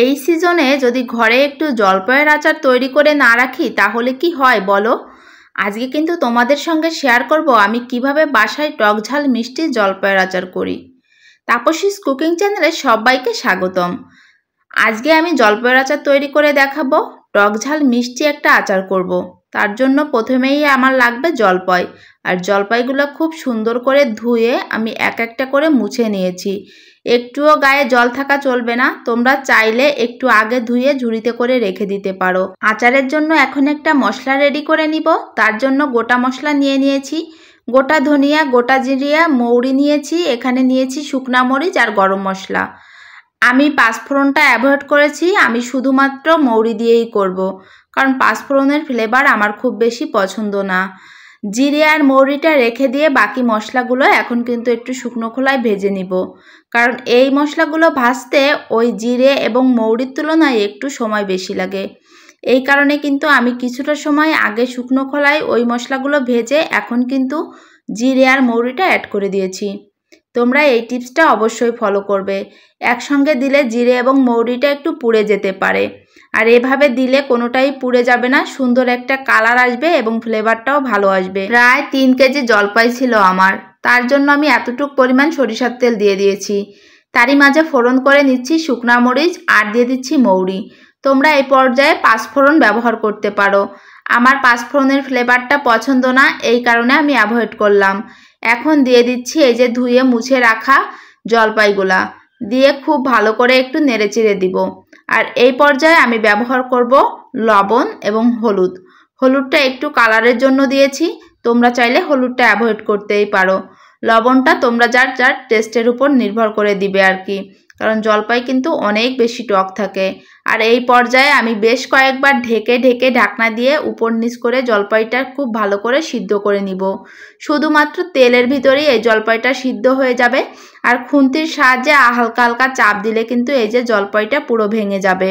এই সিজনে যদি ঘরে একটু জলপাইয়ের আচার তৈরি করে না রাখি তাহলে কি হয় বলো। আজকে কিন্তু তোমাদের সঙ্গে শেয়ার করব আমি কিভাবে বাসায় টকঝাল মিষ্টি জলপাইয়ের আচার করি। তাপসীস কুকিং চ্যানেলে সবাইকে স্বাগতম। আজকে আমি জলপাইয়ের আচার তৈরি করে দেখাবো। টকঝাল মিষ্টি একটা আচার করব। তার জন্য প্রথমেই আমার লাগবে জলপাই, আর জলপাইগুলো খুব সুন্দর করে ধুয়ে আমি এক একটা করে মুছে নিয়েছি। একটুও গায়ে জল থাকা চলবে না, তোমরা চাইলে একটু আগে ধুয়ে ঝুড়িতে করে রেখে দিতে পারো। আচারের জন্য এখন একটা মশলা রেডি করে নিব। তার জন্য গোটা মশলা নিয়ে নিয়েছি, গোটা ধনিয়া, গোটা জিরিয়া, মৌরি নিয়েছি, এখানে নিয়েছি শুকনা মরিচ আর গরম মশলা। আমি পাঁচফোড়নটা অ্যাভয়েড করেছি, আমি শুধুমাত্র মৌরি দিয়েই করব, কারণ পাঁচফোড়নের ফ্লেভার আমার খুব বেশি পছন্দ না। জিরে আর মৌরিটা রেখে দিয়ে বাকি মশলাগুলো এখন কিন্তু একটু শুকনো খোলায় ভেজে নিব, কারণ এই মশলাগুলো ভাজতে ওই জিরে এবং মৌরির তুলনায় একটু সময় বেশি লাগে। এই কারণে কিন্তু আমি কিছুটা সময় আগে শুকনো খোলায় ওই মশলাগুলো ভেজে এখন কিন্তু জিরে আর মৌরিটা অ্যাড করে দিয়েছি। তোমরা এই টিপসটা অবশ্যই ফলো করবে। একসঙ্গে দিলে জিরে এবং মৌরিটা একটু পুড়ে যেতে পারে, আর এভাবে দিলে কোনোটাই পুড়ে যাবে না, সুন্দর একটা কালার আসবে এবং ফ্লেভারটাও ভালো আসবে। প্রায় 3 কেজি জলপাই ছিল আমার, তার জন্য আমি এতটুকু পরিমাণ সরিষার তেল দিয়ে দিয়েছি। তারই মাঝে ফোড়ন করে নিচ্ছি শুকনা মরিচ আর দিয়ে দিচ্ছি মৌরি। তোমরা এই পর্যায়ে পাঁচফোড়ন ব্যবহার করতে পারো, আমার পাঁচফোড়নের ফ্লেভারটা পছন্দ না, এই কারণে আমি অ্যাভয়েড করলাম। এখন দিয়ে দিচ্ছি এই যে ধুয়ে মুছে রাখা জলপাইগুলা, দিয়ে খুব ভালো করে একটু নেড়েচেড়ে দিব। আর এই পর্যায়ে আমি ব্যবহার করব লবণ এবং হলুদ। হলুদটা একটু কালারের জন্য দিয়েছি, তোমরা চাইলে হলুদটা অ্যাভয়েড করতেই পারো। লবণটা তোমরা যার যার টেস্টের উপর নির্ভর করে দিবে আর কি, কারণ জলপাই কিন্তু অনেক বেশি টক থাকে। আর এই পর্যায়ে আমি বেশ কয়েকবার ঢেকে ঢেকে ঢাকনা দিয়ে উপর নিচ করে জলপাইটা খুব ভালো করে সিদ্ধ করে নিব। শুধুমাত্র তেলের ভিতরেই এই জলপাইটা সিদ্ধ হয়ে যাবে, আর খুন্তির সাহায্যে হালকা হালকা চাপ দিলে কিন্তু এই যে জলপাইটা পুরো ভেঙে যাবে।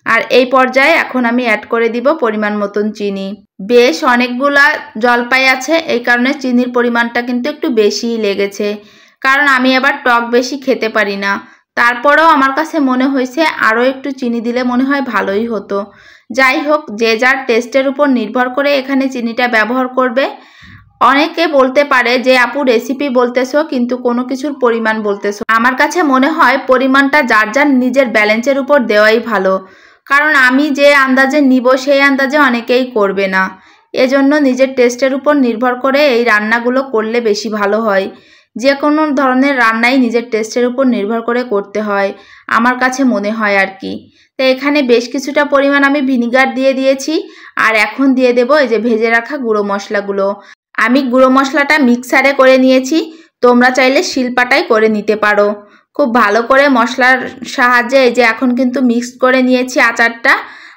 আর এই পর্যায়ে এখন আমি অ্যাড করে দিব পরিমাণ মতন চিনি। বেশ অনেকগুলা জলপাই আছে, এই কারণে চিনির পরিমাণটা কিন্তু একটু বেশিই লেগেছে, কারণ আমি আবার টক বেশি খেতে পারি না। তারপরেও আমার কাছে মনে হয়েছে আরও একটু চিনি দিলে মনে হয় ভালোই হতো। যাই হোক, যে যার টেস্টের উপর নির্ভর করে এখানে চিনিটা ব্যবহার করবে। অনেকে বলতে পারে যে আপু রেসিপি বলতেছো কিন্তু কোনো কিছুর পরিমাণ বলতেছো। আমার কাছে মনে হয় পরিমাণটা যার যার নিজের ব্যালেন্সের উপর দেওয়াই ভালো, কারণ আমি যে আন্দাজে নিব সেই আন্দাজে অনেকেই করবে না। এজন্য নিজের টেস্টের উপর নির্ভর করে এই রান্নাগুলো করলে বেশি ভালো হয়। যে কোনো ধরনের রান্নাই নিজের টেস্টের উপর নির্ভর করে করতে হয়, আমার কাছে মনে হয় আর কি। তো এখানে বেশ কিছুটা পরিমাণ আমি ভিনিগার দিয়ে দিয়েছি, আর এখন দিয়ে দেব এই যে ভেজে রাখা গুঁড়ো মশলাগুলো। আমি গুঁড়ো মশলাটা মিক্সারে করে নিয়েছি, তোমরা চাইলে শিলপাটায় করে নিতে পারো। খুব ভালো করে মশলার সাহায্যে এই যে এখন কিন্তু মিক্স করে নিয়েছি আচারটা।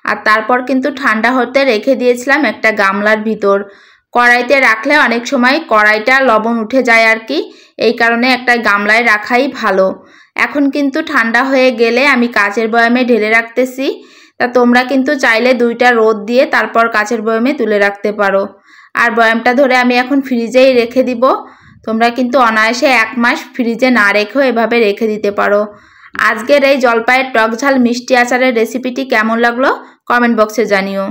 আর তারপর কিন্তু ঠান্ডা হতে রেখে দিয়েছিলাম একটা গামলার ভিতর। কড়াইতে রাখলে অনেক সময় কড়াইটা লবণ উঠে যায় আর কি, এই কারণে একটা গামলায় রাখাই ভালো। এখন কিন্তু ঠান্ডা হয়ে গেলে আমি কাচের বয়ামে ঢেলে রাখতেছি। তা তোমরা কিন্তু চাইলে 2টা রোদ দিয়ে তারপর কাচের বয়ামে তুলে রাখতে পারো। আর বয়ামটা ধরে আমি এখন ফ্রিজেই রেখে দিব। তোমরা কিন্তু অনায়াসে 1 মাস ফ্রিজে না রেখেও এভাবে রেখে দিতে পারো। আজকের এই জলপাইয়ের টকঝাল মিষ্টি আচারের রেসিপিটি কেমন লাগলো কমেন্ট বক্সে জানিও।